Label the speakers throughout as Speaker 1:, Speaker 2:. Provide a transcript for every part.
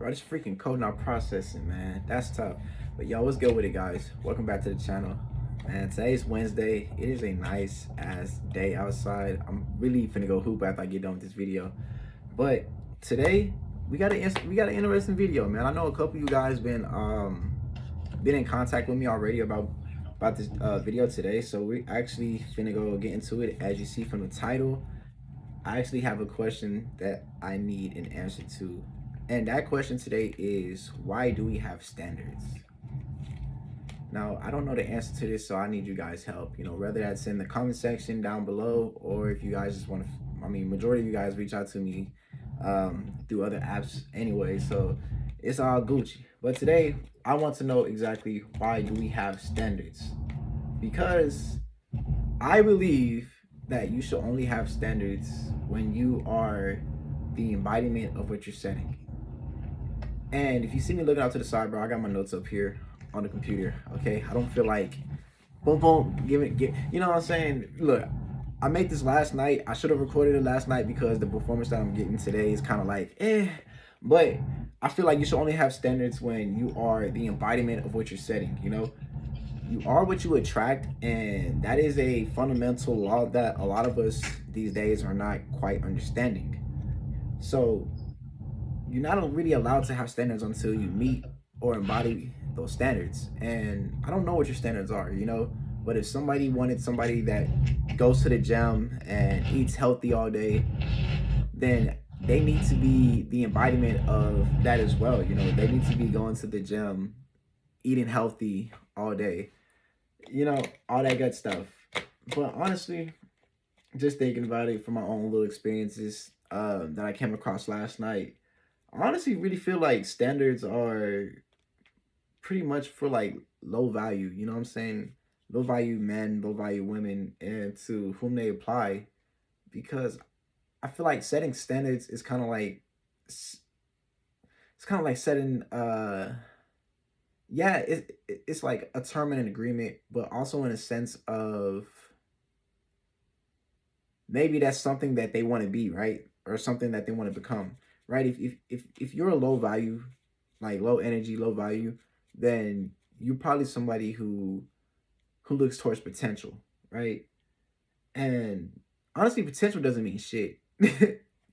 Speaker 1: Bro, this freaking code not processing, man. That's tough. But yo, what's good with it, guys? Welcome back to the channel. Man, today's Wednesday. It is a nice ass day outside. I'm really finna go hoop after I get done with this video. But today we got an interesting video, man. I know a couple of you guys been in contact with me already about this video today. So we actually finna go get into it. As you see from the title, I actually have a question that I need an answer to. And that question today is, why do we have standards? Now, I don't know the answer to this, so I need you guys' help. Whether that's in the comment section down below, or if you guys just want to, majority of you guys reach out to me through other apps anyway, so it's all Gucci. But today, I want to know exactly, why do we have standards? Because I believe that you should only have standards when you are the embodiment of what you're setting. And if you see me looking out to the side, bro, I got my notes up here on the computer. Okay, I don't feel like boom boom you know what I'm saying? Look, I made this last night. I should have recorded it last night because the performance that I'm getting today is kind of like but I feel like you should only have standards when you are the embodiment of what you're setting. You are what you attract, and that is a fundamental law that a lot of us these days are not quite understanding. So you're not really allowed to have standards until you meet or embody those standards. And I don't know what your standards are, but if somebody wanted somebody that goes to the gym and eats healthy all day, then they need to be the embodiment of that as well. They need to be going to the gym, eating healthy all day, all that good stuff. But honestly, just thinking about it from my own little experiences that I came across last night, I honestly really feel like standards are pretty much for like low value, you know what I'm saying? Low value men, low value women, and to whom they apply. Because I feel like setting standards is kind of like it's kind of like setting yeah, it's like a term and an agreement, but also in a sense of maybe that's something that they want to be, right? Or something that they want to become, right? If you're a low value, like low energy, low value, then you're probably somebody who looks towards potential, right? And honestly, potential doesn't mean shit.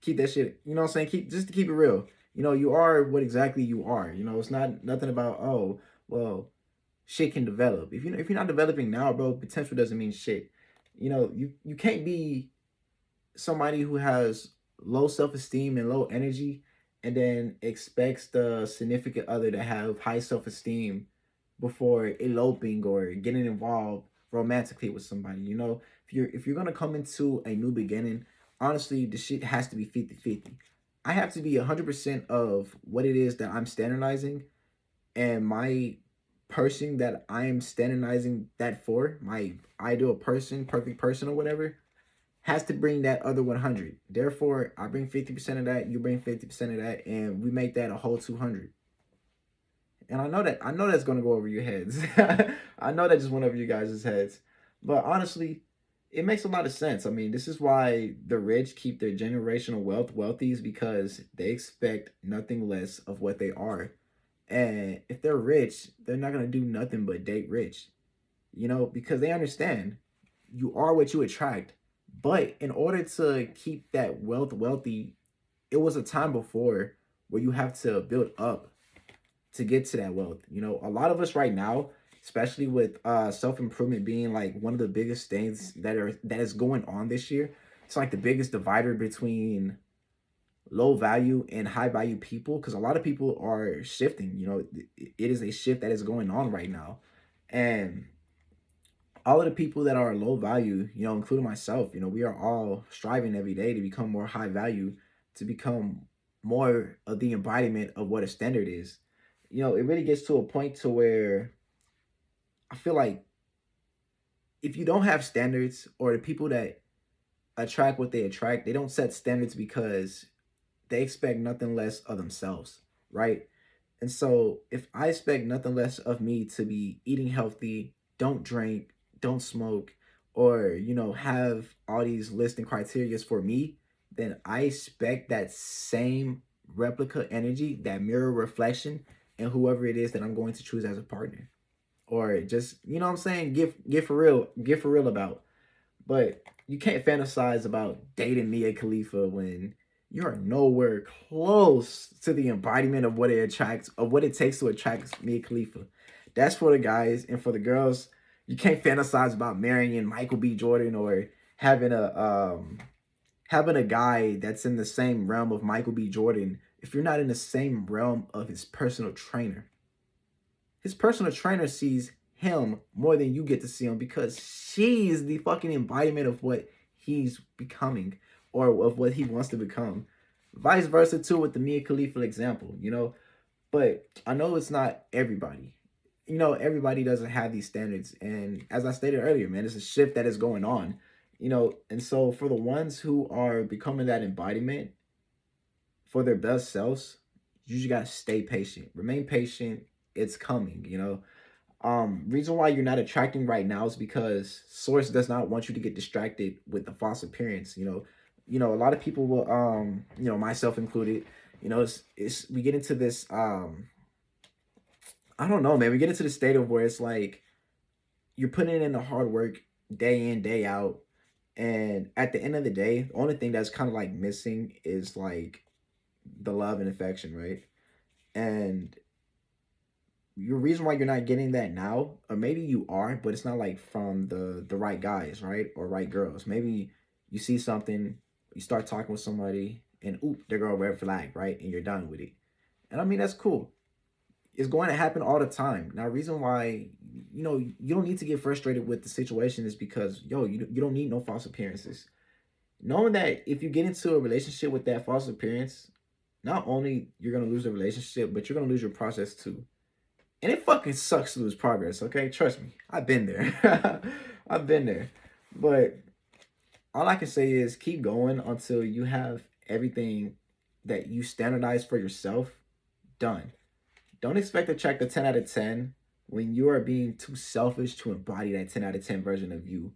Speaker 1: Keep that shit, you know what I'm saying? Just to keep it real. You are what exactly you are. It's not nothing about, oh, well, shit can develop. If you're not developing now, bro, potential doesn't mean shit. You can't be somebody who has low self-esteem and low energy and then expects the significant other to have high self-esteem before eloping or getting involved romantically with somebody. If you're gonna come into a new beginning, honestly, the shit has to be 50-50. I have to be 100% of what it is that I'm standardizing, and my person that I am standardizing that for, my ideal person, perfect person or whatever, has to bring that other 100. Therefore, I bring 50% of that, you bring 50% of that, and we make that a whole 200. And I know that's gonna go over your heads. I know that just went over you guys' heads. But honestly, it makes a lot of sense. This is why the rich keep their generational wealth wealthy, is because they expect nothing less of what they are. And if they're rich, they're not gonna do nothing but date rich. Because they understand you are what you attract. But in order to keep that wealth wealthy, it was a time before where you have to build up to get to that wealth. A lot of us right now, especially with self-improvement being like one of the biggest things that is going on this year. It's like the biggest divider between low value and high value people, because a lot of people are shifting. It is a shift that is going on right now. And all of the people that are low value, including myself, we are all striving every day to become more high value, to become more of the embodiment of what a standard is. It really gets to a point to where I feel like if you don't have standards, or the people that attract what they attract, they don't set standards because they expect nothing less of themselves, right? And so if I expect nothing less of me to be eating healthy, don't drink, don't smoke, or, have all these lists and criterias for me, then I expect that same replica energy, that mirror reflection, and whoever it is that I'm going to choose as a partner. Or just, you know what I'm saying, get for real about. But you can't fantasize about dating Mia Khalifa when you are nowhere close to the embodiment of what it attracts, of what it takes to attract Mia Khalifa. That's for the guys, and for the girls, you can't fantasize about marrying Michael B. Jordan or having a guy that's in the same realm of Michael B. Jordan if you're not in the same realm of his personal trainer. His personal trainer sees him more than you get to see him because she is the fucking embodiment of what he's becoming or of what he wants to become. Vice versa too with the Mia Khalifa example, you know. But I know it's not everybody. You know, everybody doesn't have these standards. And as I stated earlier, man, it's a shift that is going on. You know, and so for the ones who are becoming that embodiment for their best selves, you just gotta stay patient. Remain patient. It's coming, you know. Reason why you're not attracting right now is because source does not want you to get distracted with the false appearance. A lot of people will, myself included, it's we get into this, I don't know, man, we get into the state of where it's like you're putting in the hard work day in, day out, and at the end of the day, the only thing that's kind of like missing is like the love and affection, right? And your reason why you're not getting that now, or maybe you are, but it's not like from the right guys, right? Or right girls. Maybe you see something, you start talking with somebody, and oop, there go a red flag, right? And you're done with it. And I mean that's cool. It's going to happen all the time. Now, reason why you don't need to get frustrated with the situation is because you don't need no false appearances. Knowing that if you get into a relationship with that false appearance, not only you're gonna lose the relationship, but you're gonna lose your process too. And it fucking sucks to lose progress, okay? Trust me. I've been there. I've been there. But all I can say is keep going until you have everything that you standardize for yourself done. Don't expect to check the 10 out of 10 when you are being too selfish to embody that 10 out of 10 version of you.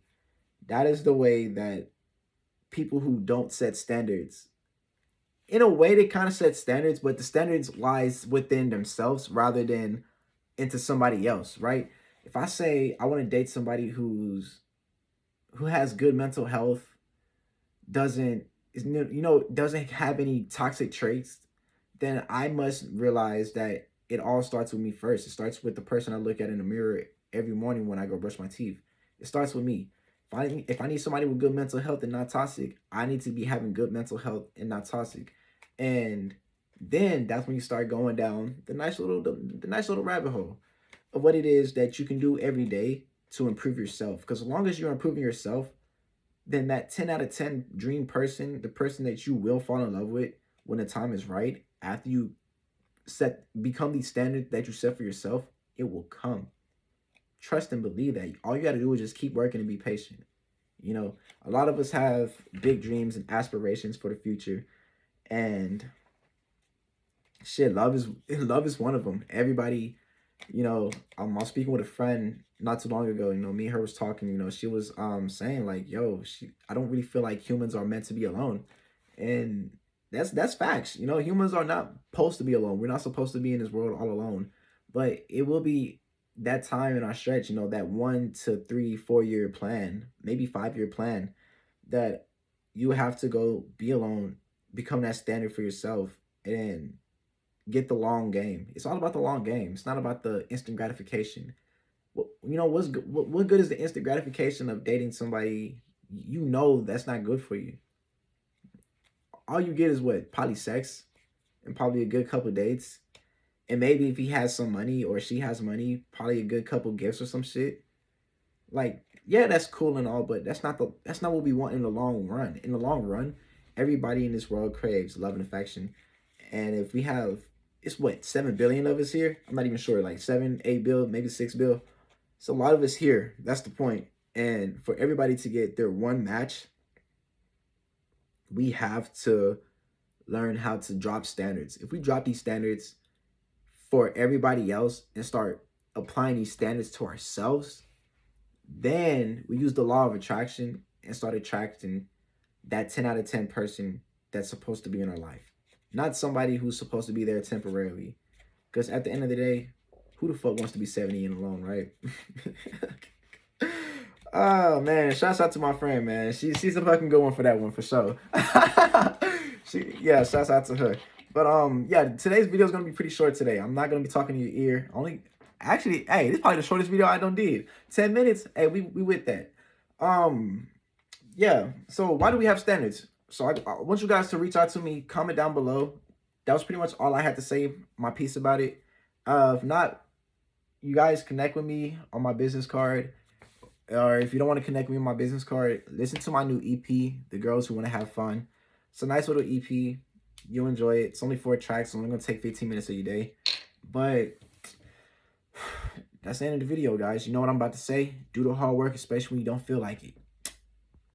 Speaker 1: That is the way that people who don't set standards, in a way, they kind of set standards, but the standards lies within themselves rather than into somebody else, right? If I say I want to date somebody who has good mental health, doesn't doesn't have any toxic traits, then I must realize that it all starts with me first. It starts with the person I look at in the mirror every morning when I go brush my teeth. It starts with me. If I need somebody with good mental health and not toxic, I need to be having good mental health and not toxic. And then that's when you start going down the nice little rabbit hole of what it is that you can do every day to improve yourself. Because as long as you're improving yourself, then that 10 out of 10 dream person, the person that you will fall in love with when the time is right, after you become the standard that you set for yourself, it will come. Trust and believe that. All you got to do is just keep working and be patient. A lot of us have big dreams and aspirations for the future, and shit, love is one of them. Everybody, I was speaking with a friend not too long ago. Me and her was talking. She was saying like, yo, I don't really feel like humans are meant to be alone, and that's facts. Humans are not supposed to be alone. We're not supposed to be in this world all alone. But it will be that time in our stretch. That 1 to 3, 4 year plan, maybe 5 year plan, that you have to go be alone, become that standard for yourself, and get the long game. It's all about the long game. It's not about the instant gratification. What's good, what good is the instant gratification of dating somebody that's not good for you? All you get is what? Probably sex and probably a good couple dates. And maybe if he has some money or she has money, probably a good couple gifts or some shit. Like, yeah, that's cool and all, but that's not what we want in the long run. In the long run, everybody in this world craves love and affection. And if we have, it's what, 7 billion of us here? I'm not even sure, like 7, 8 bill, maybe 6 bill. It's a lot of us here. That's the point. And for everybody to get their one match, we have to learn how to drop standards. If we drop these standards for everybody else and start applying these standards to ourselves, then we use the law of attraction and start attracting that 10 out of 10 person that's supposed to be in our life. not somebody who's supposed to be there temporarily. Because at the end of the day, who the fuck wants to be 70 and alone, right? Oh man, shouts out to my friend, man. She's a fucking good one for that one for sure. Yeah, shouts out to her. But yeah, today's video is gonna be pretty short today. I'm not gonna be talking to your ear. Only actually, hey, this is probably the shortest video I done did. 10 minutes. Hey, we with that. Um, yeah. So why do we have standards? So I want you guys to reach out to me, comment down below. That was pretty much all I had to say, my piece about it. If not, you guys connect with me on my business card. Or if you don't want to connect with me on my business card, listen to my new EP, The Girls Who Want to Have Fun. It's a nice little EP. You'll enjoy it. It's only 4 tracks, so I'm only going to take 15 minutes of your day. But that's the end of the video, guys. You know what I'm about to say? Do the hard work, especially when you don't feel like it.